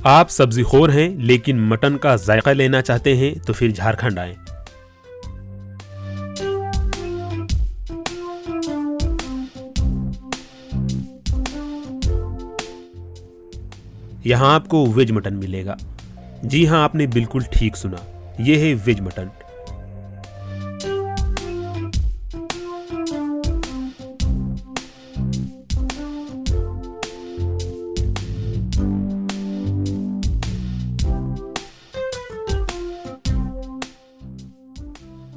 आप सब्जीखोर हैं लेकिन मटन का जायका लेना चाहते हैं तो फिर झारखंड आएं। यहाँ आपको वेज मटन मिलेगा। जी हाँ, आपने बिल्कुल ठीक सुना, यह है वेज मटन।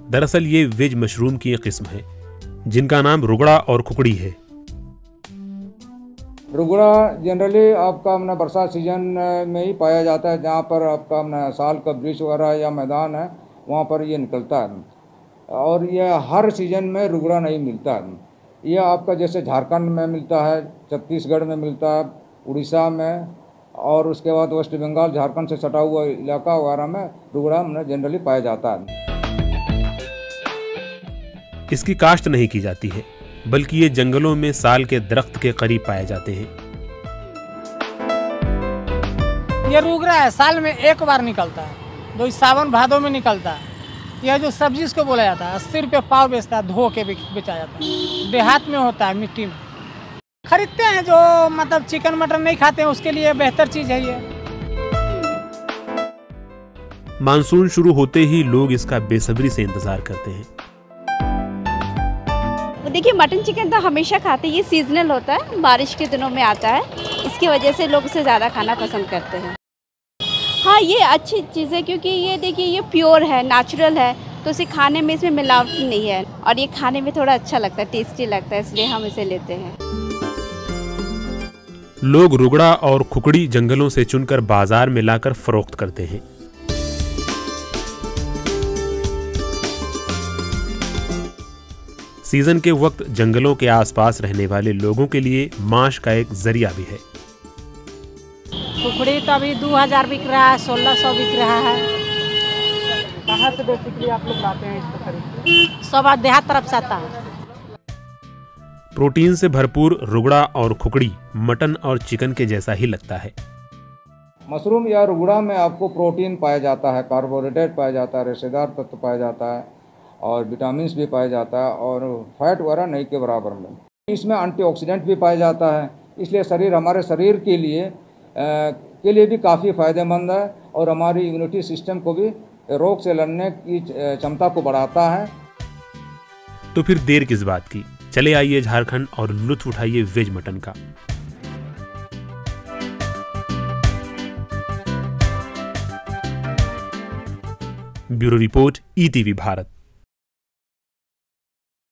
दरअसल ये वेज मशरूम की एक किस्म है जिनका नाम रुगड़ा और खुकड़ी है। रुगड़ा जनरली आपका अपना बरसात सीजन में ही पाया जाता है, जहाँ पर आपका अपना साल का वृक्ष वगैरह या मैदान है वहाँ पर ये निकलता है। और यह हर सीजन में रुगड़ा नहीं मिलता है। यह आपका जैसे झारखंड में मिलता है, छत्तीसगढ़ में मिलता है, उड़ीसा में, और उसके बाद वेस्ट बंगाल झारखंड से सटा हुआ इलाका वगैरह में रुगड़ा जनरली पाया जाता है। इसकी काश्त नहीं की जाती है, बल्कि ये जंगलों में साल के दरख्त के करीब पाए जाते हैं। ये रुगड़ा है, साल में एक बार निकलता है, जो सावन भादों में निकलता है। यह जो सब्जी इसको बोला जाता है 80 रुपये पाव बेचता है, धो के बेचा जाता है। देहात में होता है, मिट्टी में खरीदते हैं। जो मतलब चिकन मटन नहीं खाते हैं उसके लिए बेहतर चीज है ये। मानसून शुरू होते ही लोग इसका बेसब्री से इंतजार करते हैं। देखिए, मटन चिकन तो हमेशा खाते हैं, ये सीजनल होता है, बारिश के दिनों में आता है, इसकी वजह से लोग इसे ज़्यादा खाना पसंद करते हैं। हाँ, ये अच्छी चीज़ है क्योंकि ये देखिए ये प्योर है, नेचुरल है, तो इसे खाने में इसमें मिलावट नहीं है और ये खाने में थोड़ा अच्छा लगता है, टेस्टी लगता है, इसलिए हम इसे लेते हैं। लोग रुगड़ा और खुकड़ी जंगलों से चुनकर बाजार में लाकर फरोख्त करते हैं। सीजन के वक्त जंगलों के आसपास रहने वाले लोगों के लिए मांस का एक जरिया भी है। खुखड़ी तो अभी 2000 बिक रहा है, 1600 बिक रहा है। कहाँ से बेसिकली आप लोग लाते हैं इसको खरीद? सब देहात तरफ से आता है। प्रोटीन से भरपूर रुगड़ा और खुकड़ी मटन और चिकन के जैसा ही लगता है। मशरूम या रुगड़ा में आपको प्रोटीन पाया जाता है, कार्बोहाइड्रेट पाया जाता है, रेशेदार तत्व पाया जाता है और विटामिन भी पाया जाता है और फैट वगैरह नहीं के बराबर में। इसमें एंटीऑक्सीडेंट भी पाया जाता है, इसलिए हमारे शरीर के लिए भी काफ़ी फ़ायदेमंद है और हमारी इम्यूनिटी सिस्टम को भी रोग से लड़ने की क्षमता को बढ़ाता है। तो फिर देर किस बात की, चले आइए झारखंड और लुत्फ उठाइए वेज मटन का। Bureau report, ETV Bharat.